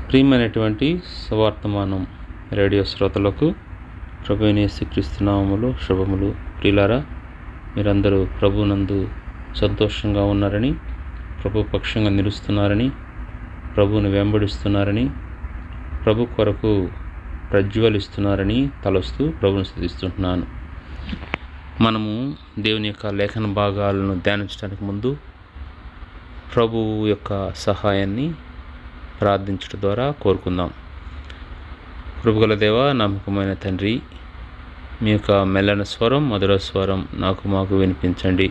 ప్రియమైనటువంటి సువార్తమానం రేడియో శ్రోతలకు ప్రభువైన యేసుక్రీస్తు నామములో శుభములు. ప్రియులారా, మీరందరూ ప్రభువునందు సంతోషంగా ఉన్నారని, ప్రభు పక్షంగా నిలుస్తున్నారని, ప్రభువుని వెంబడిస్తున్నారని, ప్రభు కొరకు ప్రజ్వలిస్తున్నారని తలస్తూ ప్రభువుని స్తుతిస్తున్నాను. మనము దేవుని యొక్క లేఖన భాగాలను ధ్యానించడానికి ముందు ప్రభువు యొక్క సహాయాన్ని ప్రార్థించడం ద్వారా కోరుకుందాం. కృపగల దేవ, నమ్మకమైన తండ్రి, మీ యొక్క మెల్లన స్వరం, మధుర స్వరం మాకు వినిపించండి.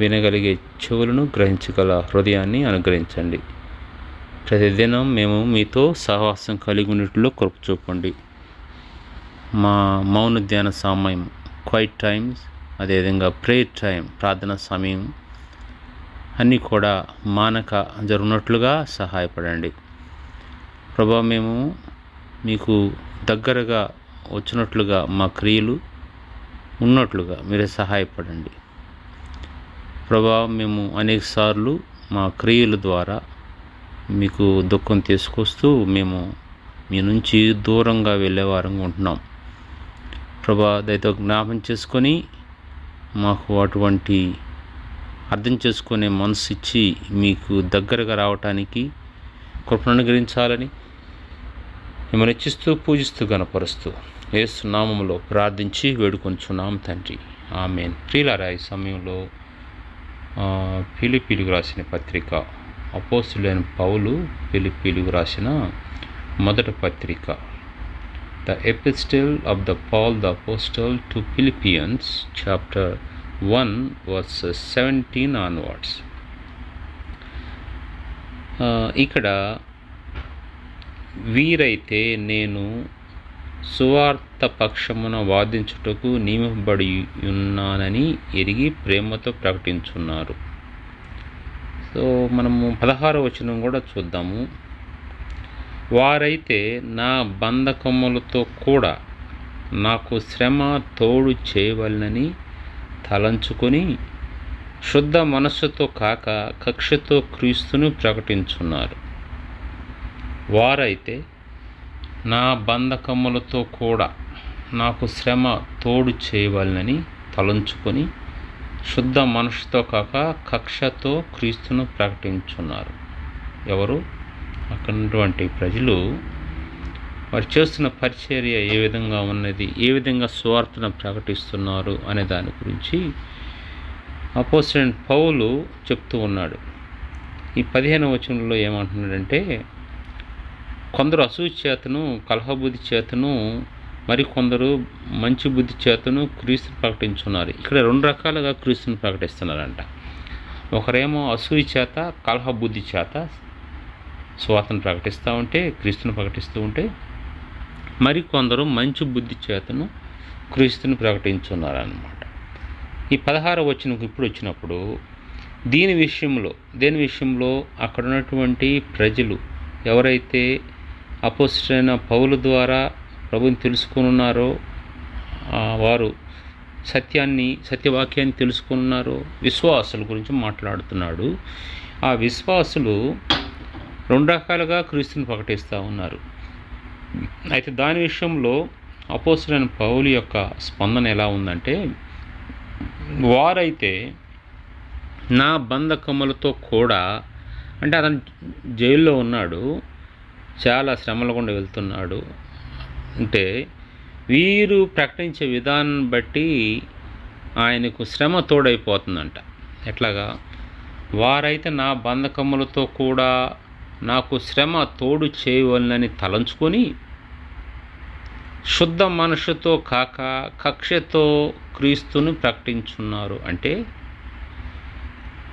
వినగలిగే చెవులను, గ్రహించగల హృదయాన్ని అనుగ్రహించండి. ప్రతిదినం మేము మీతో సహవాసం కలిగి ఉన్నట్లు కృప చూపండి. మా మౌన ధ్యాన సమయం, క్వైట్ టైమ్స్, అదేవిధంగా ప్రేయర్ టైం, ప్రార్థన సమయం అన్నీ కూడా మానక జరుగునట్లుగా సహాయపడండి. ప్రభా, మేము మీకు దగ్గరగా వచ్చినట్లుగా మా క్రియలు ఉన్నట్లుగా మీరే సహాయపడండి. ప్రభా, మేము అనేకసార్లు మా క్రియల ద్వారా మీకు దుఃఖం తీసుకొస్తూ మేము మీ నుంచి దూరంగా వెళ్ళేవారంగా ఉంటున్నాం. ప్రభా, దయతో జ్ఞాపం చేసుకొని మాకు అటువంటి అర్థం చేసుకునే మనసు ఇచ్చి మీకు దగ్గరగా రావటానికి కృపను అనుగ్రహించాలని మిమ్మల్ని ఇచ్చిస్తూ పూజిస్తూ గణపరుస్తూ యేసు నామములో ప్రార్థించి వేడుకొంచున్నాం తండ్రి, ఆమేన్. ప్రియులారా, ఈ సమయంలో ఫిలిప్పీలకు రాసిన పత్రిక, అపోస్తలుడైన పౌలు ఫిలిప్పీలకు రాసిన మొదటి పత్రిక, the epistle of the Paul the apostle to Philippians, chapter 1 verses 17 onwards. ఇక్కడ వీరైతే నేను సువార్త పక్షమున వాదించుటకు నియమింపబడి ఉన్నానని ఎరిగి ప్రేమతో ప్రకటించున్నారు. సో మనము 16వ వచనం కూడా చూద్దాము. వారైతే నా బంధకములతో కూడా నాకు శ్రమ తోడు చేయవలనని తలంచుకొని శుద్ధ మనస్సుతో కాక కక్షతో క్రీస్తును ప్రకటించున్నారు. వారైతే నా బంధకములతో కూడా నాకు శ్రమ తోడు చేయవలనని తలంచుకొని శుద్ధ మనస్సుతో కాక కక్షతో క్రీస్తును ప్రకటించున్నారు. ఎవరు? అక్కడున్నటువంటి ప్రజలు వారు చేస్తున్న పరిచర్య ఏ విధంగా ఉన్నది, ఏ విధంగా సువార్తను ప్రకటిస్తున్నారు అనే దాని గురించి అపోస్తలుడైన పౌలు చెప్తూ ఉన్నాడు. ఈ 15వ వచనంలో ఏమంటున్నాడంటే, కొందరు అసూయ చేతను, కలహబుద్ధి చేతను, మరికొందరు మంచి బుద్ధి చేతను క్రీస్తుని ప్రకటించున్నారు. ఇక్కడ 2 రకాలుగా క్రీస్తుని ప్రకటిస్తున్నారంట. ఒకరేమో అసూయ చేత, కలహబుద్ధి చేత సువార్తను ప్రకటిస్తూ ఉంటే, క్రీస్తుని ప్రకటిస్తూ ఉంటే, మరికొందరు మంచి బుద్ధి చేతను క్రీస్తుని ప్రకటించున్నారన్నమాట. ఈ 16వ వచనంకు ఇప్పుడు వచ్చినప్పుడు దేని విషయంలో అక్కడ ఉన్నటువంటి ప్రజలు ఎవరైతే అపోస్తలుడైన పౌలు ద్వారా ప్రభువుని తెలుసుకున్నారో, వారు సత్యవాక్యాన్ని తెలుసుకున్నారో, విశ్వాసుల గురించి మాట్లాడుతున్నాడు. ఆ విశ్వాసులు 2 రకాలుగా క్రీస్తుని ప్రకటిస్తూ ఉన్నారు. అయితే దాని విషయంలో అపోస్తలుడైన పౌలు యొక్క స్పందన ఎలా ఉందంటే, వారైతే నా బంధకములతో కూడా, అంటే అతను జైల్లో ఉన్నాడు, చాలా శ్రమల గుండా వెళ్తున్నాడు, అంటే వీరు ప్రకటించే విధానం బట్టి ఆయనకు శ్రమ తోడైపోతుందంట. ఎట్లాగా? వారైతే నా బంధకములతో కూడా నాకు శ్రమ తోడు చేయవలనని తలంచుకొని శుద్ధ మనసుతో కాక కక్షతో క్రీస్తును ప్రకటించున్నారు. అంటే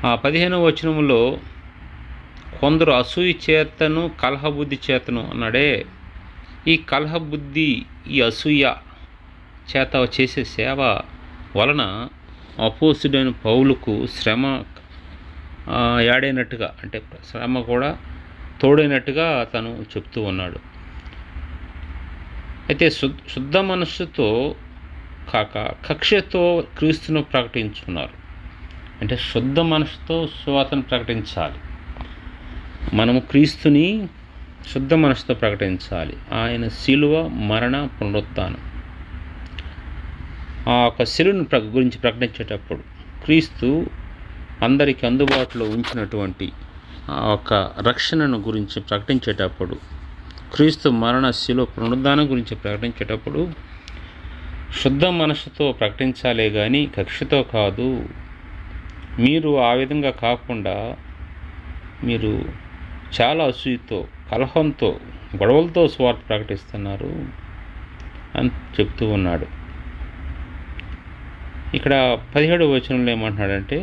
ఆ 15వ వచనంలో కొందరు అసూయ చేతను, కలహబుద్ధి చేతను అన్నాడే. ఈ కలహబుద్ధి, ఈ అసూయ చేత చేసే సేవ వలన అపోస్తలుడైన పౌలుకు శ్రమ యాడైనట్టుగా, అంటే శ్రమ కూడా తోడైనట్టుగా తను చెప్తూ ఉన్నాడు. అయితే శుద్ధ మనస్సుతో కాక కక్షతో క్రీస్తును ప్రకటించున్నారు. అంటే శుద్ధ మనసుతో సువార్తను ప్రకటించాలి. మనము క్రీస్తుని శుద్ధ మనసుతో ప్రకటించాలి. ఆయన శిలువ, మరణ, పునరుత్థానం. ఆ యొక్క శిలువను గురించి ప్రకటించేటప్పుడు క్రీస్తు అందరికీ అందుబాటులో ఉంచినటువంటి ఆ యొక్క రక్షణను గురించి ప్రకటించేటప్పుడు, క్రీస్తు మరణ, శిలువ, పునరుద్ధానం గురించి ప్రకటించేటప్పుడు శుద్ధ మనసుతో ప్రకటించాలే కానీ కక్షతో కాదు. మీరు ఆ విధంగా కాకుండా మీరు చాలా అసూయతో, కలహంతో, గొడవలతో స్వార్థ ప్రకటిస్తున్నారు అని చెప్తూ ఉన్నాడు. ఇక్కడ 17వ వచనంలో ఏమంటున్నాడంటే,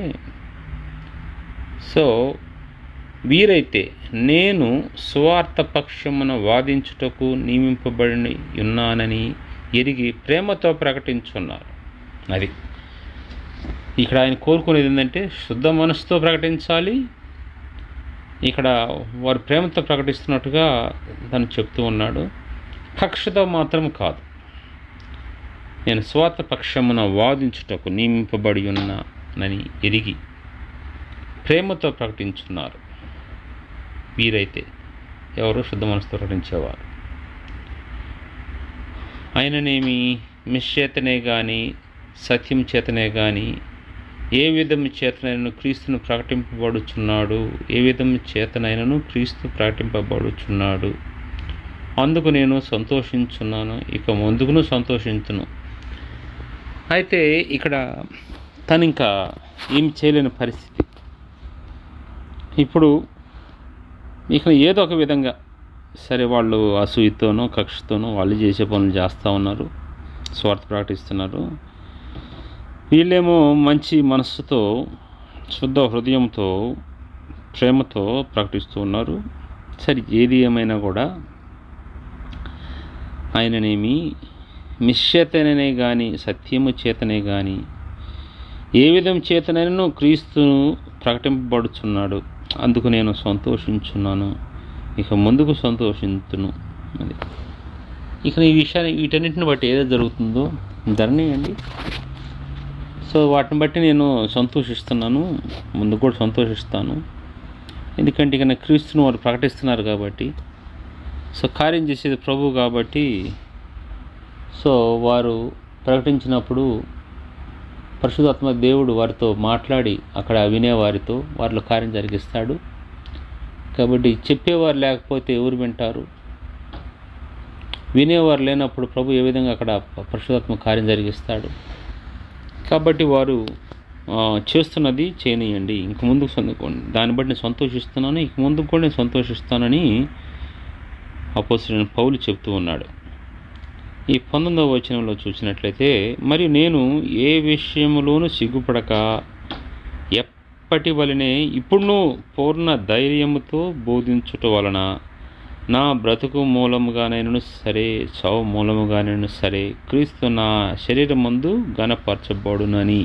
సో వీరైతే నేను సువార్త పక్షమున వాదించుటకు నియమింపబడి ఉన్నానని ఎరిగి ప్రేమతో ప్రకటించున్నారు. అది ఇక్కడ ఆయన కోరుకునేది ఏంటంటే శుద్ధ మనసుతో ప్రకటించాలి. ఇక్కడ వారు ప్రేమతో ప్రకటిస్తున్నట్టుగా తను చెప్తూ ఉన్నాడు. కక్షతో మాత్రం కాదు. నేను స్వార్థ పక్షమున వాదించుటకు నియమింపబడి ఉన్నానని ఎరిగి ప్రేమతో ప్రకటించున్నారు. వీరైతే ఎవరు శుద్ధ మనసుతో ప్రకటించేవారు. ఆయననేమి నిశ్చేతనే కానీ సత్యం చేతనే కానీ ఏ విధము చేతనైనను క్రీస్తును ప్రకటింపబడుచున్నాడు. ఏ విధము చేతనైనను క్రీస్తు ప్రకటింపబడుచున్నాడు. అందుకు నేను సంతోషించున్నాను, ఇక ముందుకును సంతోషించును. అయితే ఇక్కడ తను ఇంకా ఏమి చేయలేని పరిస్థితి. ఇప్పుడు ఇక్కడ ఏదో ఒక విధంగా సరే వాళ్ళు అసూయతోనో కక్షతోనో వాళ్ళు చేసే పనులు చేస్తూ ఉన్నారు, స్వార్థ ప్రకటిస్తున్నారు. వీళ్ళేమో మంచి మనస్సుతో, శుద్ధ హృదయంతో, ప్రేమతో ప్రకటిస్తూ ఉన్నారు. సరే ఏది ఏమైనా కూడా ఆయననేమి నిశ్చేతనే కానీ సత్యము చేతనే కానీ ఏ విధం చేతనైనను క్రీస్తును ప్రకటింపబడుచున్నాడు. అందుకు నేను సంతోషించున్నాను, ఇక ముందుకు సంతోషించును. అది ఇక ఈ విషయాన్ని వీటన్నిటిని బట్టి ఏదో జరుగుతుందో ధరణీయండి. సో వాటిని బట్టి నేను సంతోషిస్తున్నాను, ముందు కూడా సంతోషిస్తాను. ఎందుకంటే ఇక క్రీస్తును వారు ప్రకటిస్తున్నారు కాబట్టి, సో కార్యం చేసేది ప్రభువు కాబట్టి, సో వారు ప్రకటించినప్పుడు పరిశుద్ధాత్మ దేవుడు వారితో మాట్లాడి అక్కడ వినేవారితో వారిలో కార్యం జరిగిస్తాడు. కాబట్టి చెప్పేవారు లేకపోతే ఎవరు వింటారు? వినేవారు లేనప్పుడు ప్రభు ఏ విధంగా అక్కడ పరిశుద్ధాత్మ కార్యం జరిగిస్తాడు? కాబట్టి వారు చేస్తున్నది చేయనియండి, ఇంక ముందుకు దాన్ని బట్టి నేను సంతోషిస్తున్నాను, ఇంక ముందుకు కూడా నేను సంతోషిస్తానని అపోస్తలుడైన పౌలు చెప్తూ ఉన్నాడు. ఈ 19వ వచనంలో చూసినట్లయితే, మరియు నేను ఏ విషయంలోనూ సిగ్గుపడక ఎప్పటి వలనే ఇప్పుడును పూర్ణ ధైర్యముతో బోధించుట వలన నా బ్రతుకు మూలముగానైనను సరే, చావు మూలముగానైనా సరే, క్రీస్తు నా శరీరమందు ఘనపరచబడునని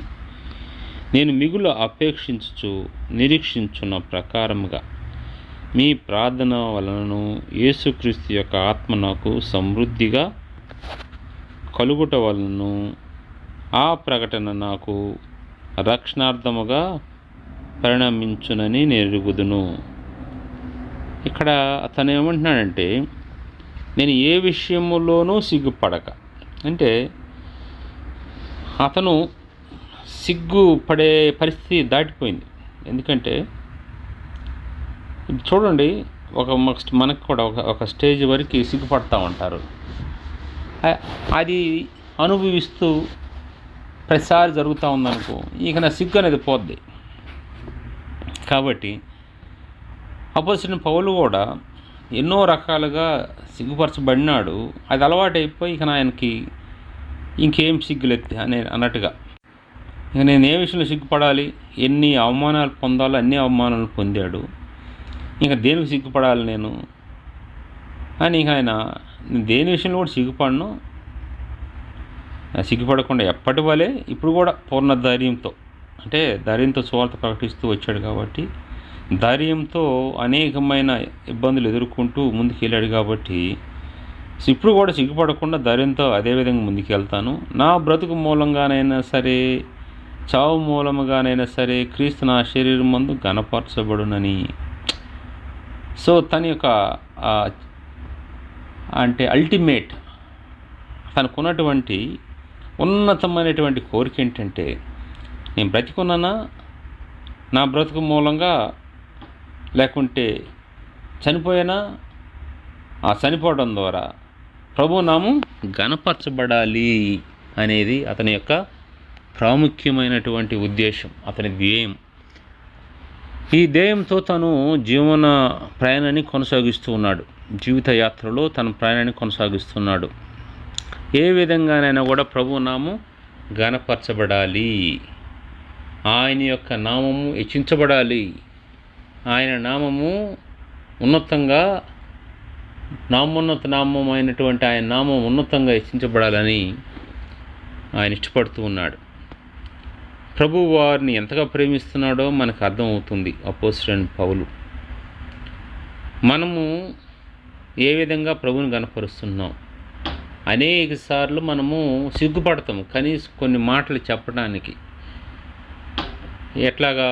నేను మిగులు అపేక్షించుచు నిరీక్షించున్న ప్రకారముగా మీ ప్రార్థన వలనను యేసుక్రీస్తు యొక్క ఆత్మ నాకు సమృద్ధిగా కలుగుట వలనను ఆ ప్రకటన నాకు రక్షణార్థముగా పరిణమించునని నెరుగుదును. ఇక్కడ అతను ఏమంటున్నాడంటే, నేను ఏ విషయంలోనూ సిగ్గుపడక, అంటే అతను సిగ్గుపడే పరిస్థితి దాటిపోయింది. ఎందుకంటే చూడండి, మనకు కూడా ఒక స్టేజ్ వరకు సిగ్గుపడతా ఉంటారు. అది అనుభవిస్తూ ప్రతిసారి జరుగుతూ ఉందనుకో, ఇక నా సిగ్గు అనేది పోద్ది. కాబట్టి అపోస్తలుడైన పౌలు కూడా ఎన్నో రకాలుగా సిగ్గుపరచబడినాడు. అది అలవాటైపోయి ఇక ఆయనకి ఇంకేం సిగ్గులెత్తి అన్నట్టుగా, ఇక నేను ఏ విషయంలో సిగ్గుపడాలి, ఎన్ని అవమానాలు పొందాలో అన్ని అవమానాలు పొందాడు, ఇంకా దేనికి సిగ్గుపడాలి నేను అని ఇక ఆయన దేని విషయంలో కూడా సిగ్గుపడను, సిగ్గుపడకుండా ఎప్పటి వలే ఇప్పుడు కూడా పూర్ణ ధైర్యంతో, అంటే ధైర్యంతో సువార్త ప్రకటిస్తూ వచ్చాడు కాబట్టి ధైర్యంతో అనేకమైన ఇబ్బందులు ఎదుర్కొంటూ ముందుకు వెళ్ళాడు కాబట్టి ఇప్పుడు కూడా సిగ్గుపడకుండా ధైర్యంతో అదేవిధంగా ముందుకు వెళ్తాను. నా బ్రతుకు మూలంగానైనా సరే, చావు మూలముగానైనా సరే, క్రీస్తు నా శరీరం మందు ఘనపరచబడునని. సో తన యొక్క అంటే అల్టిమేట్ తనకున్నటువంటి ఉన్నతమైనటువంటి కోరిక ఏంటంటే, నేను బ్రతికున్నానా, నా బ్రతుకు మూలంగా, లేకుంటే చనిపోయినా, ఆ చనిపోవడం ద్వారా ప్రభు నామం ఘనపరచబడాలి అనేది అతని యొక్క ప్రాముఖ్యమైనటువంటి ఉద్దేశం, అతని ధ్యేయం. ఈ ధ్యేయంతో తను జీవన ప్రయాణాన్ని కొనసాగిస్తూ ఉన్నాడు. జీవిత యాత్రలో తన ప్రయాణాన్ని కొనసాగిస్తున్నాడు. ఏ విధంగానైనా కూడా ప్రభు నామం ఘనపరచబడాలి, ఆయన యొక్క నామము హెచ్చించబడాలి, ఆయన నామము ఉన్నతంగా, నామోన్నత నామమైనటువంటి ఆయన నామం ఉన్నతంగా హెచ్చించబడాలని ఆయన ఇష్టపడుతూ ఉన్నాడు. ప్రభు వారిని ఎంతగా ప్రేమిస్తున్నాడో మనకు అర్థమవుతుంది అపోస్తలుడైన పౌలు. మనము ఏ విధంగా ప్రభువుని గణపరుస్తున్నాం? అనేక సార్లు మనము సిగ్గుపడతాము కనీసం కొన్ని మాటలు చెప్పడానికి. ఎట్లాగా,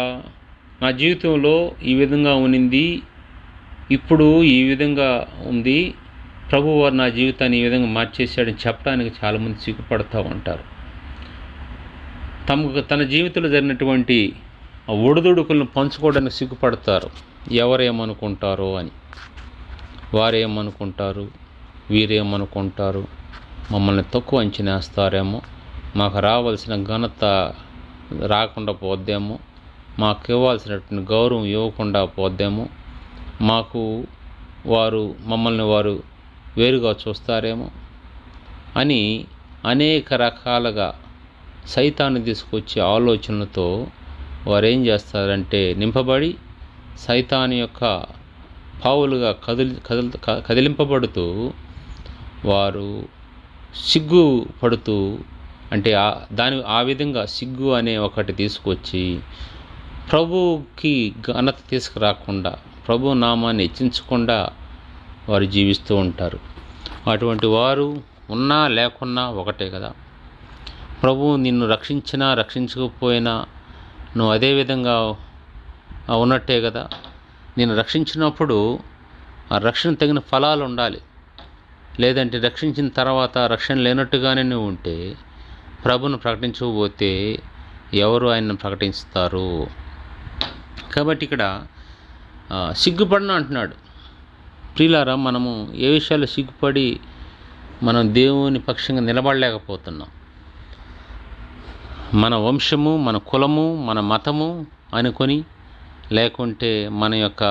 నా జీవితంలో ఈ విధంగా ఉన్నింది, ఇప్పుడు ఈ విధంగా ఉంది, ప్రభు వారు నా జీవితాన్ని ఈ విధంగా మార్చేశాడని చెప్పడానికి చాలామంది సిగ్గుపడతా ఉంటారు. తన జీవితంలో జరిగినటువంటి ఒడిదుడుకులను పంచుకోవడానికి సిగ్గుపడతారు. ఎవరేమనుకుంటారో అని. వారేమనుకుంటారు, వీరేమనుకుంటారు, మమ్మల్ని తక్కువ అంచనా వేస్తారేమో, మాకు రావాల్సిన ఘనత రాకుండా పోద్దేమో, మాకు ఇవ్వాల్సినటువంటి గౌరవం ఇవ్వకుండా పోద్దేమో, మాకు మమ్మల్ని వారు వేరుగా చూస్తారేమో అని అనేక రకాలుగా సైతాన్ని తీసుకొచ్చే ఆలోచనలతో వారు ఏం చేస్తారంటే, నింపబడి సైతాను యొక్క పావులుగా కదిలింపబడుతూ వారు సిగ్గుపడుతూ, అంటే ఆ విధంగా సిగ్గు అనే ఒకటి తీసుకొచ్చి ప్రభువుకి ఘనత తీసుకురాకుండా, ప్రభు నామాన్ని హెచ్చించకుండా వారు జీవిస్తూ ఉంటారు. అటువంటి వారు ఉన్నా లేకున్నా ఒకటే కదా. ప్రభువు నిన్ను రక్షించినా రక్షించకపోయినా నువ్వు అదే విధంగా ఉన్నట్టే కదా. నేను రక్షించినప్పుడు ఆ రక్షణ తగిన ఫలాలు ఉండాలి. లేదంటే రక్షించిన తర్వాత రక్షణ లేనట్టుగానే నువ్వు ఉంటే, ప్రభును ప్రకటించకపోతే ఎవరు ఆయనను ప్రకటిస్తారు? కాబట్టి ఇక్కడ సిగ్గుపడను అంటున్నాడు. ప్రియులారా, మనము ఏ విషయాలు సిగ్గుపడి మనం దేవుని పక్షంగా నిలబడలేకపోతున్నాం? మన వంశము, మన కులము, మన మతము అనుకొని, లేకుంటే మన యొక్క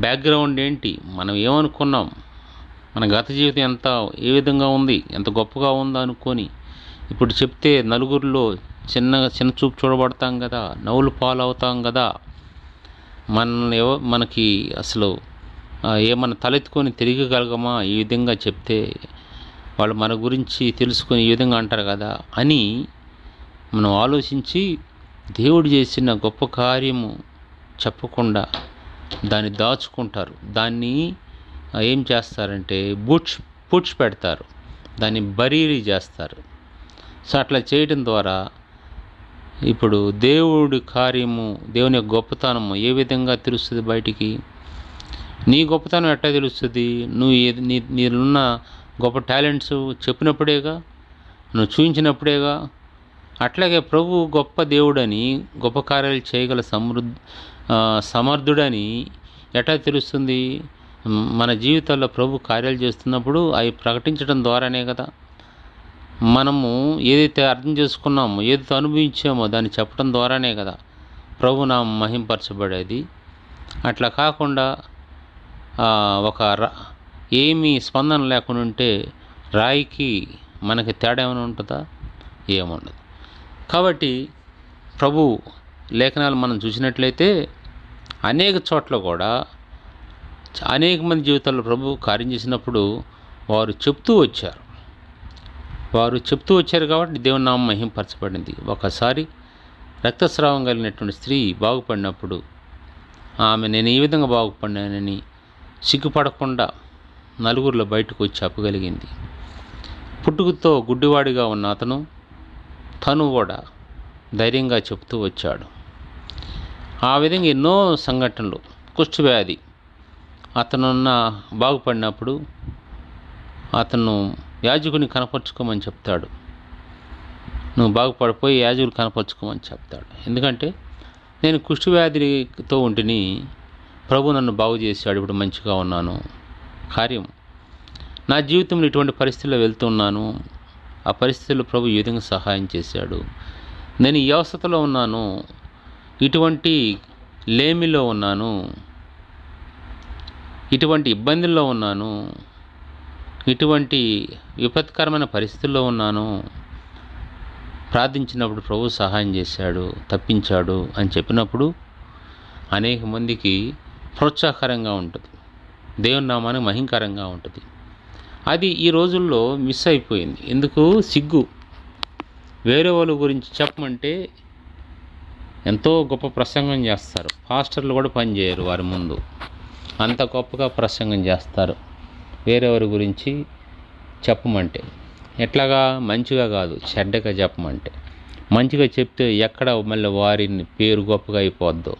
బ్యాక్గ్రౌండ్ ఏంటి, మనం ఏమనుకున్నాం, మన గత జీవితం ఏ విధంగా ఉంది, ఎంత గొప్పగా ఉందో అనుకొని ఇప్పుడు చెప్తే నలుగురిలో చిన్న చూపు చూడబడతాం కదా, నవ్వులు పాలవుతాం కదా. మనకి అసలు ఏమన్నా తలెత్తుకొని తిరగగలగమా ఈ విధంగా చెప్తే? వాళ్ళు మన గురించి తెలుసుకొని ఈ విధంగా అంటారు కదా అని మనం ఆలోచించి, దేవుడు చేసిన గొప్ప కార్యము చెప్పకుండా దాన్ని దాచుకుంటారు. దాన్ని ఏం చేస్తారంటే పూడ్చిపెడతారు, దాన్ని బరీరీ చేస్తారు. సో అట్లా చేయడం ద్వారా ఇప్పుడు దేవుడి కార్యము, దేవుని యొక్క గొప్పతనము ఏ విధంగా తెలుస్తుంది బయటికి? నీ గొప్పతనం ఎట్లా తెలుస్తుంది? నువ్వు నీకున్న గొప్ప టాలెంట్స్ చెప్పినప్పుడేగా, నువ్వు చూపించినప్పుడేగా. అట్లాగే ప్రభు గొప్ప దేవుడని, గొప్ప కార్యాలు చేయగల సమర్థుడని ఎట్లా తెలుస్తుంది? మన జీవితాల్లో ప్రభు కార్యాలు చేస్తున్నప్పుడు అవి ప్రకటించడం ద్వారానే కదా. మనము ఏదైతే అర్థం చేసుకున్నామో, ఏదైతే అనుభవించామో దాన్ని చెప్పడం ద్వారానే కదా ప్రభు నామం మహింపరచబడేది. అట్లా కాకుండా ఏమీ స్పందన లేకుండా ఉంటే రాయికి మనకి తేడా ఏమైనా ఉంటుందా? ఏముండదు. కాబట్టి ప్రభు లేఖనాలు మనం చూసినట్లయితే అనేక చోట్ల కూడా అనేక మంది జీవితాల్లో ప్రభు కార్యం చేసినప్పుడు వారు చెప్తూ వచ్చారు కాబట్టి దేవుని నామం మహింపరచబడింది. ఒకసారి రక్తస్రావం కలిగినటువంటి స్త్రీ బాగుపడినప్పుడు ఆమె నేను ఈ విధంగా బాగుపడినానని సిగ్గుపడకుండా నలుగురిలో బయటకు వచ్చి చెప్పగలిగింది. పుట్టుకతో గుడ్డివాడిగా ఉన్న తను కూడా ధైర్యంగా చెప్తూ వచ్చాడు. ఆ విధంగా ఎన్నో సంఘటనలు, కుష్ఠవ్యాధి అతనున్న బాగుపడినప్పుడు అతను యాజకుని కనపరుచుకోమని చెప్తాడు. నువ్వు బాగుపడిపోయి యాజకులు కనపరుచుకోమని చెప్తాడు. ఎందుకంటే నేను కుష్ఠవ్యాధితో ఉంటిని, ప్రభు నన్ను బాగు చేశాడు, ఇప్పుడు మంచిగా ఉన్నాను. కార్యం నా జీవితంలో ఇటువంటి పరిస్థితుల్లో వెళ్తున్నాను, ఆ పరిస్థితుల్లో ప్రభు ఈ విధంగా సహాయం చేశాడు. నేను ఈ అవస్థలో ఉన్నాను, ఇటువంటి లేమిలో ఉన్నాను, ఇటువంటి ఇబ్బందుల్లో ఉన్నాను, ఇటువంటి విపత్కరమైన పరిస్థితుల్లో ఉన్నాను, ప్రార్థించినప్పుడు ప్రభు సహాయం చేశాడు, తప్పించాడు అని చెప్పినప్పుడు అనేక మందికి ప్రోత్సాహకరంగా ఉంటుంది, దేవుని నామానికి మహిమకరంగా ఉంటుంది. అది ఈ రోజుల్లో మిస్ అయిపోయింది. ఎందుకు? సిగ్గు. వేరే వాళ్ళ గురించి చెప్పమంటే ఎంతో గొప్ప ప్రసంగం చేస్తారు, పాస్టర్లు కూడా పనిచేయరు వారి ముందు, అంత గొప్పగా ప్రసంగం చేస్తారు వేరేవారి గురించి చెప్పమంటే. ఎట్లాగా? మంచిగా కాదు, చెడ్డగా చెప్పమంటే. మంచిగా చెప్తే ఎక్కడ మళ్ళీ వారిని పేరు గొప్పగా అయిపోద్దో,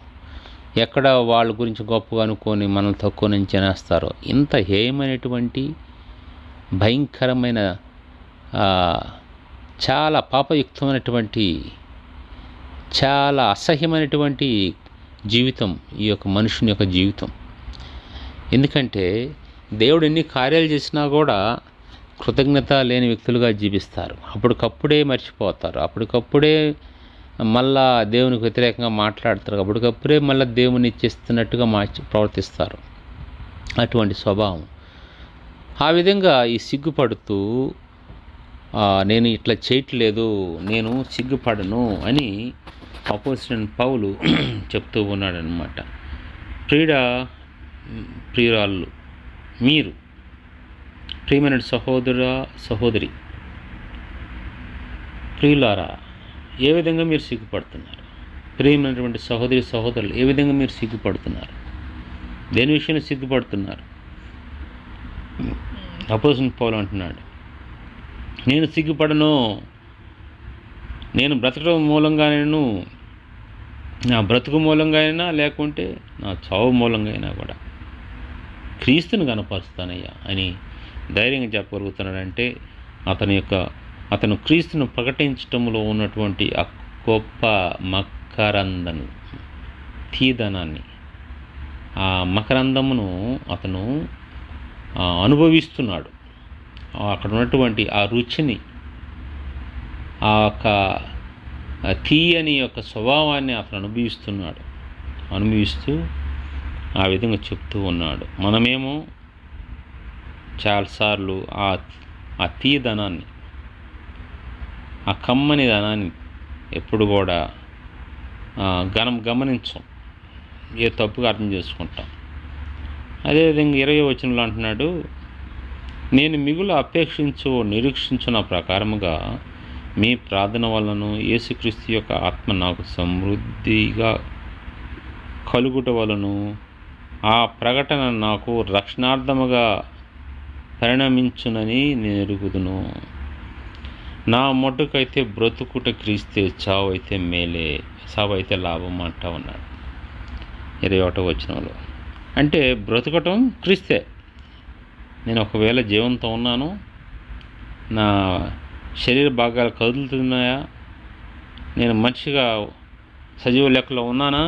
ఎక్కడ వాళ్ళ గురించి గొప్పగా అనుకొని మనల్ని తక్కువ నుంచి అనేస్తారో. ఇంత హేయమైనటువంటి భయంకరమైన చాలా పాపయుక్తమైనటువంటి చాలా అసహ్యమైనటువంటి జీవితం ఈ యొక్క మనుషుని యొక్క జీవితం. ఎందుకంటే దేవుడు ఎన్ని కార్యాలు చేసినా కూడా కృతజ్ఞత లేని వ్యక్తులుగా జీవిస్తారు. అప్పటికప్పుడే మర్చిపోతారు, అప్పటికప్పుడే మళ్ళా దేవునికి వ్యతిరేకంగా మాట్లాడతారు, అప్పటికప్పుడే మళ్ళీ దేవుని ఇచ్చేస్తున్నట్టుగా ప్రవర్తిస్తారు. అటువంటి స్వభావం. ఆ విధంగా ఈ సిగ్గుపడుతూ నేను ఇట్లా చేయట్లేదు, నేను సిగ్గుపడను అని అపోస్తలుడైన పౌలు చెప్తూ ఉన్నాడనమాట. ప్రియురాళ్ళు, మీరు ప్రియమైన సహోదరి ప్రియులారా, ఏ విధంగా మీరు సిగ్గుపడుతున్నారు? ప్రియమైనటువంటి సహోదరులు, ఏ విధంగా మీరు సిగ్గుపడుతున్నారు? దేని విషయంలో సిగ్గుపడుతున్నారు? అపోస్తలుడైన పౌలు అంటున్నాడు, నేను సిగ్గుపడను. నేను బ్రతకడం మూలంగానూ, నా బ్రతుకు మూలంగా అయినా, లేకుంటే నా చావు మూలంగా అయినా కూడా క్రీస్తుని కనపరుస్తానయ్యా అని ధైర్యంగా చెప్పగలుగుతున్నాడంటే అతను క్రీస్తును ప్రకటించటంలో ఉన్నటువంటి ఆ గొప్ప మకరందను, తీదనాన్ని, ఆ మకరందమును అతను అనుభవిస్తున్నాడు. అక్కడ ఉన్నటువంటి ఆ రుచిని, ఆ యొక్క తీయని యొక్క స్వభావాన్ని అతను అనుభవిస్తూ ఆ విధంగా చెప్తూ ఉన్నాడు. మనమేమో చాలాసార్లు ఆ తీయదనాన్ని, ఆ కమ్మని ధనాన్ని ఎప్పుడు కూడా గమనించం, ఏ తప్పుగా అర్థం చేసుకుంటాం. అదేవిధంగా 20వ వచనంలో అంటున్నాడు, నేను మిగులు నిరీక్షించున్న ప్రకారముగా మీ ప్రార్థన వలన యేసుక్రీస్తు యొక్క ఆత్మ నాకు సమృద్ధిగా కలుగుట వలన ఆ ప్రకటన నాకు రక్షణార్థముగా పరిణమించునని నేను ఎరుగుదును. నా మట్టుకైతే బ్రతుకుట క్రీస్తే, చావు అయితే లాభం అంటా ఉన్నాడు 21వ వచనంలో. అంటే బ్రతుకటం క్రీస్తే. నేను ఒకవేళ జీవంతో ఉన్నాను, నా శరీర భాగాలు కదులుతున్నాయా, నేను మనిషిగా సజీవ లెక్కలో ఉన్నానా,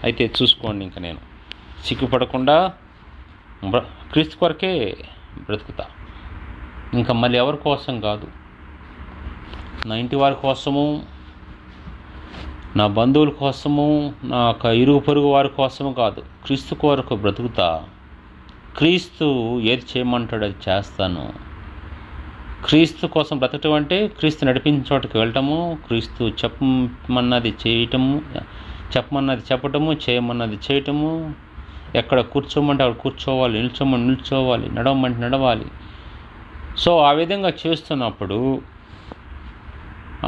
అయితే చూసుకోండి. ఇంకా నేను సిగ్గుపడకుండా క్రీస్తు కొరకే బ్రతుకుతా. ఇంకా మళ్ళీ ఎవరి కోసం కాదు, నా ఇంటి వారి కోసము, నా బంధువుల కోసము, నా ఇరుగు పొరుగు వారి కోసము కాదు, క్రీస్తు కొరకు బ్రతుకుతా. క్రీస్తు ఏది చేయమంటాడో అది చేస్తాను. క్రీస్తు కోసం బ్రతకటం అంటే క్రీస్తు నడిపించిన చోటకి వెళ్ళటము, క్రీస్తు చెప్పమన్నది చెప్పటము, చేయమన్నది చేయటము, ఎక్కడ కూర్చోమంటే అక్కడ కూర్చోవాలి, నిల్చోవాలి, నడవమంటే నడవాలి. సో ఆ విధంగా చేస్తున్నప్పుడు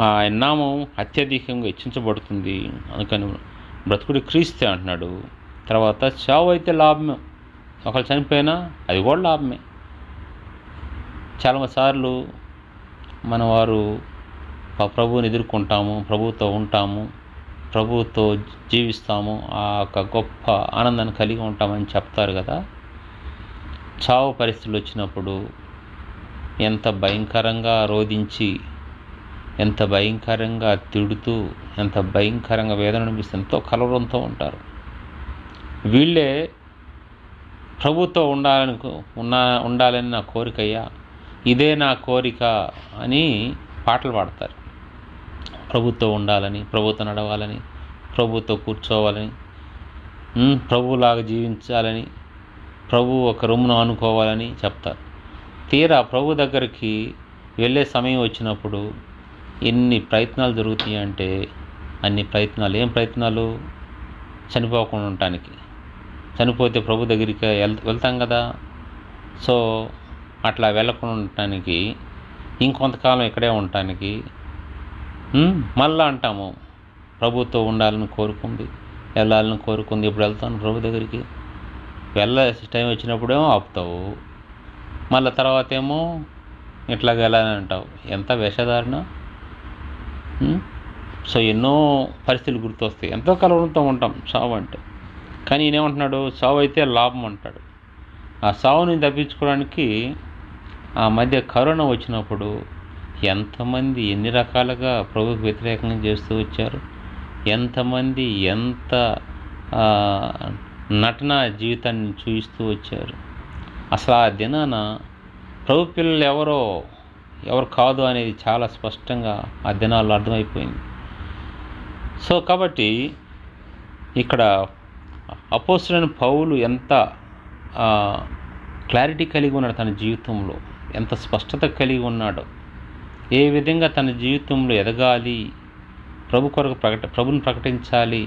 ఆయన నామం అత్యధికంగా హెచ్చించబడుతుంది. అందుకని బ్రతుకుడు క్రీస్తే అంటున్నాడు. తర్వాత చావు అయితే లాభమే, ఒకళ్ళు చనిపోయినా అది కూడా లాభమే. చాలాసార్లు మన వారు ప్రభువుని ఎదుర్కొంటాము, ప్రభువుతో ఉంటాము, ప్రభువుతో జీవిస్తాము, ఆ యొక్క గొప్ప ఆనందాన్ని కలిగి ఉంటామని చెప్తారు కదా. చావు పరిస్థితులు వచ్చినప్పుడు ఎంత భయంకరంగా రోధించి, ఎంత భయంకరంగా తిడుతూ, ఎంత భయంకరంగా వేదన అనిపిస్తే ఎంతో కలవరంతో ఉంటారు. వీళ్ళే ప్రభుతో ఉండాలని నా కోరికయ్యా, ఇదే నా కోరిక అని పాటలు పాడతారు. ప్రభుతో ఉండాలని, ప్రభుతో నడవాలని, ప్రభుతో కూర్చోవాలని, ప్రభులాగా జీవించాలని, ప్రభు ఒక రొమ్మును ఆనుకోవాలని చెప్తారు. తీరా ప్రభు దగ్గరికి వెళ్ళే సమయం వచ్చినప్పుడు ఎన్ని ప్రయత్నాలు జరుగుతాయి అంటే అన్ని ప్రయత్నాలు. ఏం ప్రయత్నాలు? చనిపోకుండా ఉండటానికి. చనిపోతే ప్రభు దగ్గరికి వెళ్తాం కదా. సో అట్లా వెళ్ళకుండా ఉండటానికి, ఇంకొంతకాలం ఇక్కడే ఉండటానికి మళ్ళా అంటాము ప్రభుతో ఉండాలని కోరుకుంది, వెళ్ళాలని కోరుకుంది, ఇప్పుడు వెళ్తాను ప్రభు దగ్గరికి. వెళ్ళే టైం వచ్చినప్పుడేమో ఆపుతావు, మళ్ళీ తర్వాత ఏమో ఇట్లాగ వెళ్ళాలని అంటావు. ఎంత వేషధారణ. సో ఎన్నో పరిస్థితులు గుర్తొస్తాయి. ఎంతో కలవడంతో ఉంటాం సావు అంటే. కానీ ఈయనేమంటున్నాడు? సావు అయితే లాభం అంటాడు. ఆ సావుని తప్పించుకోవడానికి ఆ మధ్య కరోనా వచ్చినప్పుడు ఎంతమంది ఎన్ని రకాలుగా ప్రభువుకు వ్యతిరేకంగా చేస్తూ వచ్చారు. ఎంతమంది ఎంత నటన జీవితాన్ని చూపిస్తూ వచ్చారు. అసలు ఆ దినాన ప్రభు పిల్లలు ఎవరు కాదు అనేది చాలా స్పష్టంగా ఆ దినాల్లో అర్థమైపోయింది. సో కాబట్టి ఇక్కడ అపోస్తలుడైన పౌలు ఎంత క్లారిటీ కలిగి ఉన్నాడు తన జీవితంలో, ఎంత స్పష్టత కలిగి ఉన్నాడో, ఏ విధంగా తన జీవితంలో ఎదగాలి, ప్రభుని ప్రకటించాలి.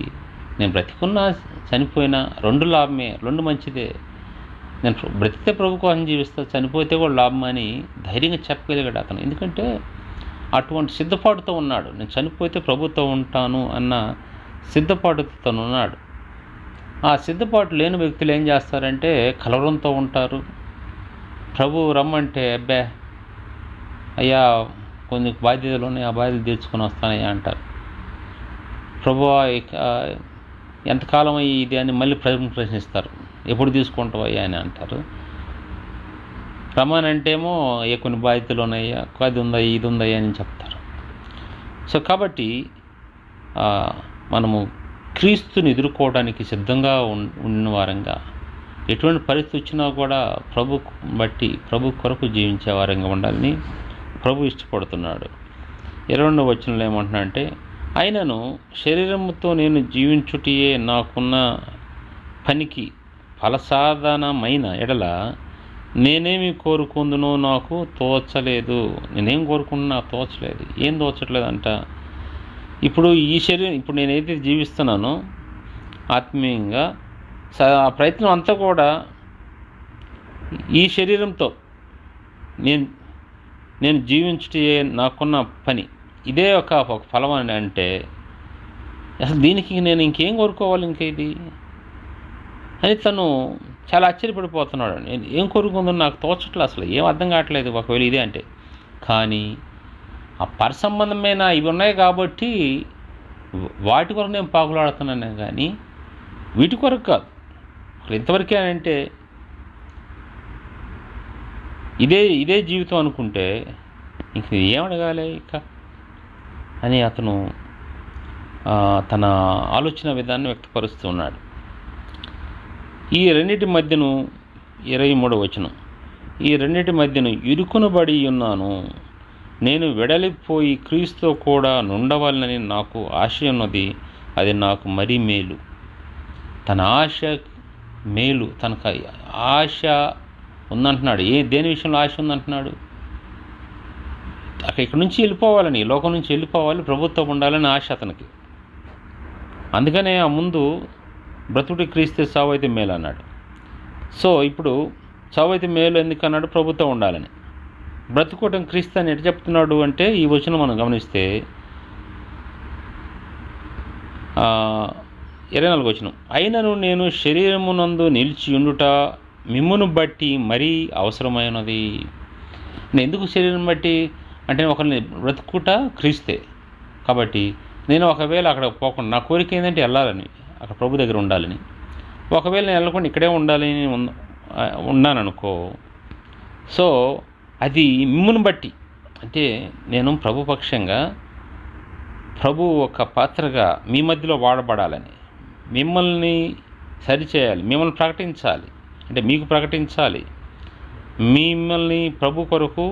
నేను బ్రతికున్నా చనిపోయినా రెండు లాభమే, రెండు మంచిదే. నేను బ్రతికితే ప్రభు కోసం జీవిస్తా, చనిపోతే కూడా లాభం అని ధైర్యంగా చెప్పగలిగాడు అతను. ఎందుకంటే అటువంటి సిద్ధపాటుతో ఉన్నాడు. నేను చనిపోతే ప్రభుతో ఉంటాను అన్న సిద్ధపాటుతో ఉన్నాడు. ఆ సిద్ధపాటు లేని వ్యక్తులు ఏం చేస్తారంటే కలవరంతో ఉంటారు. ప్రభు రమ్మంటే అబ్బే అయ్యా కొన్ని బాధ్యతలు ఉన్నాయి, ఆ బాధ్యతలు తీర్చుకొని వస్తానయ్యా అంటారు. ప్రభు ఎంతకాలం ఇది అని మళ్ళీ ప్రశ్నిస్తారు. ఎప్పుడు తీసుకుంటావయ్యా అని అంటారు. రమ్మనంటేమో కొన్ని బాధ్యతలు ఉన్నాయా, అది ఉందా, ఇది ఉందయ్యా అని చెప్తారు. సో కాబట్టి మనము క్రీస్తుని ఎదుర్కోవడానికి సిద్ధంగా ఉన్న వారంగా, ఎటువంటి పరిస్థితి వచ్చినా కూడా ప్రభు బట్టి ప్రభు కొరకు జీవించే వారంగా ఉండాలని ప్రభు ఇష్టపడుతున్నాడు. 22వ వచనంలో ఏమంటున్నా అంటే, అయినను శరీరముతో నేను జీవించుటయే నాకున్న పనికి ఫలసాధనమైన ఎడల నేనేమి కోరుకుందునో నాకు తోచలేదు. నేనేం కోరుకుంటున్నా నాకు తోచలేదు. ఏం తోచట్లేదంట? ఇప్పుడు ఈ శరీరం, ఇప్పుడు నేనైతే జీవిస్తున్నానో ఆత్మీయంగా, ఆ ప్రయత్నం అంతా కూడా ఈ శరీరంతో నేను జీవించుటే నాకున్న పని, ఇదే ఒక ఫలం అని అంటే అసలు దీనికి నేను ఇంకేం కోరుకోవాలి ఇంకా ఇది అని తను చాలా ఆశ్చర్యపడిపోతున్నాడు. నేను ఏం కోరుకుందో నాకు తోచట్లేదు, అసలు ఏం అర్థం కావట్లేదు ఒకవేళ ఇదే అంటే. కానీ ఆ పరసంబంధమైన ఇవి ఉన్నాయి కాబట్టి వాటి కొరకు నేను పాకులాడుతున్నాను, కానీ వీటి కొరకు కాదు. ఇంతవరకే అంటే ఇదే జీవితం అనుకుంటే ఇంక ఏమడగాలి ఇక అని అతను తన ఆలోచన విధాన్ని వ్యక్తపరుస్తూ ఉన్నాడు. ఈ రెండింటి మధ్యను 23వ వచనం, ఈ రెండింటి మధ్యను ఇరుకునబడి ఉన్నాను, నేను వెడలిపోయి క్రీస్తుతో కూడా నుండవాలని నాకు ఆశ ఉన్నది, అది నాకు మరీ మేలు. తన ఆశ మేలు, తనకు ఆశ ఉందంటున్నాడు. దేని విషయంలో ఆశ ఉందంటున్నాడు? ఇక్కడ నుంచి వెళ్ళిపోవాలని, లోకం నుంచి వెళ్ళిపోవాలి, ప్రభుత్వం ఉండాలని ఆశ అతనికి. అందుకనే ఆ ముందు బ్రతుకుటి క్రీస్తే సావు అయితే మేలు అన్నాడు. సో ఇప్పుడు సావు అయితే మేలు ఎందుకన్నాడు? ప్రభుత్వం ఉండాలని. బ్రతుకోవటం క్రీస్తు అని ఎటు చెప్తున్నాడు అంటే ఈ వచనం మనం గమనిస్తే 24వ వచనం, అయినను నేను శరీరమునందు నిలిచి ఉండుట మిమ్మును బట్టి మరీ అవసరమైనది. ఎందుకు శరీరం బట్టి అంటే ఒకరిని బ్రతుకుట క్రీస్తే కాబట్టి నేను ఒకవేళ అక్కడ పోకుండా, నా కోరిక ఏంటంటే వెళ్ళాలని, అక్కడ ప్రభు దగ్గర ఉండాలని. ఒకవేళ నేను వెళ్ళకుండా ఇక్కడే ఉండాలని ఉన్నాననుకో, సో అది మిమ్మును బట్టి, అంటే నేను ప్రభు పక్షంగా, ప్రభు ఒక పాత్రగా మీ మధ్యలో వాడబడాలని, మిమ్మల్ని సరిచేయాలి, మిమ్మల్ని ప్రకటించాలి, అంటే మీకు ప్రకటించాలి, మిమ్మల్ని ప్రభు కొరకు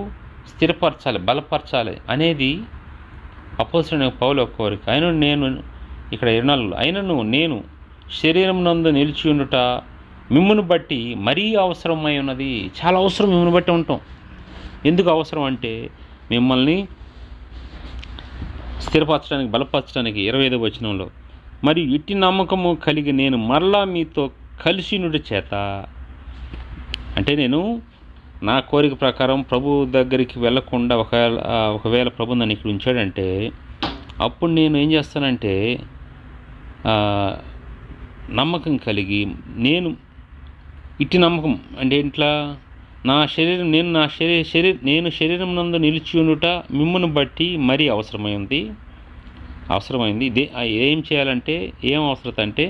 స్థిరపరచాలి, బలపరచాలి అనేది అపోస్తలుడైన పౌలు యొక్క కోరిక. అయినను నేను ఇక్కడ 24 అయినను నేను శరీరం నందు నిలిచి ఉండుట మిమ్మును బట్టి మరీ అవసరమై ఉన్నది. చాలా అవసరం మిమ్మల్ని బట్టి ఉంటాం. ఎందుకు అవసరం అంటే మిమ్మల్ని స్థిరపరచడానికి, బలపరచడానికి. 25వ వచనంలో, మరియు ఇట్టి నమ్మకము కలిగి నేను మరలా మీతో కలిసినుడి చేత, అంటే నేను నా కోరిక ప్రకారం ప్రభు దగ్గరికి వెళ్ళకుండా ఒకవేళ ప్రభు నన్ను ఇక్కడ ఉంచాడంటే, అప్పుడు నేను ఏం చేస్తానంటే నమ్మకం కలిగి, ఇట్టి నమ్మకం అంటే ఇంట్లో నేను శరీరం నందు నిలిచి ఉండుట మిమ్మును బట్టి మరీ అవసరమైంది. ఇదే ఏం చేయాలంటే, ఏం అవసరత అంటే,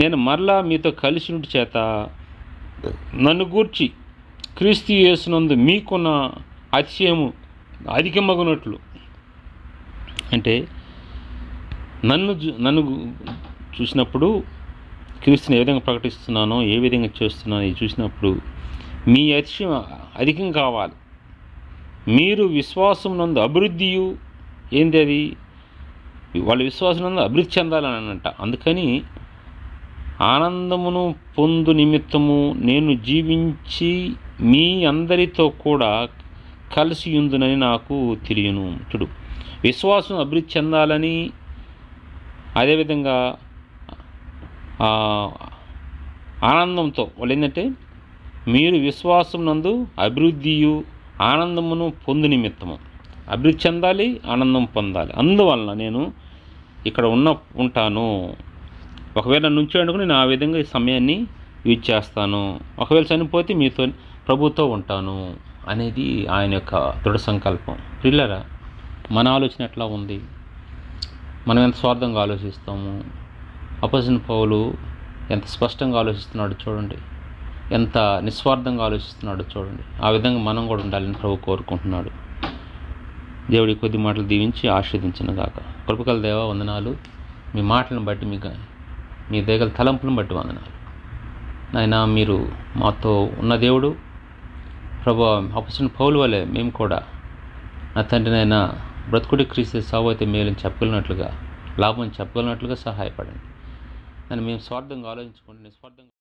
నేను మరలా మీతో కలిసినుడి చేత నన్ను గూర్చి క్రీస్తు యేసునందు మీకున్న అతిశయము అధికమగునట్లు, అంటే నన్ను చూసినప్పుడు క్రీస్తుని ఏ విధంగా ప్రకటిస్తున్నానో, ఏ విధంగా చేస్తున్నానో ఇది చూసినప్పుడు మీ అతిశయం అధికం కావాలి. మీరు విశ్వాసం నందు అభివృద్ధియు, ఏంది అది, వాళ్ళ విశ్వాసం నందు అభివృద్ధి చెందాలని అంట. అందుకని ఆనందమును పొందు నిమిత్తము నేను జీవించి మీ అందరితో కూడా కలిసి ఉందునని నాకు తెలియను. చూడు, విశ్వాసం అభివృద్ధి చెందాలని, అదేవిధంగా ఆనందంతో, వాళ్ళు ఏంటంటే మీరు విశ్వాసం నందు అభివృద్ధియు ఆనందమును పొందు నిమిత్తము, అభివృద్ధి చెందాలి, ఆనందం పొందాలి. అందువలన నేను ఇక్కడ ఉంటాను. ఒకవేళ నన్ను ఉంచేందుకు నేను ఆ విధంగా ఈ సమయాన్ని యూజ్ చేస్తాను. ఒకవేళ చనిపోతే మీతో ప్రభుతో ఉంటాను అనేది ఆయన యొక్క దృఢ సంకల్పం. పిల్లరా, మన ఆలోచన ఎట్లా ఉంది? మనం ఎంత స్వార్థంగా ఆలోచిస్తాము? అపోస్తలుడైన పౌలు ఎంత స్పష్టంగా ఆలోచిస్తున్నాడు చూడండి, ఎంత నిస్వార్థంగా ఆలోచిస్తున్నాడు చూడండి. ఆ విధంగా మనం కూడా ఉండాలని ప్రభు కోరుకుంటున్నాడు. దేవుడి కొద్ది మాటలు దీవించి ఆశీర్వదించును గాక. కృపగల దేవా, వందనాలు. మీ మాటలను బట్టి, మీ దయగల తలంపులను బట్టి వందనాలు నాయనా. మీరు మాతో ఉన్న దేవుడు ప్రభు. అపోస్తలుడైన పౌలు వలె మేము కూడా నా తండ్రి నాయన బ్రతుకుడి క్రీస్తు సావు అయితే మేలని చెప్పగలిగినట్లుగా, లాభం చెప్పగలిగినట్లుగా సహాయపడండి. నన్ను మేము స్వార్థంగా ఆలోచించుకోండి, నిస్వార్థంగా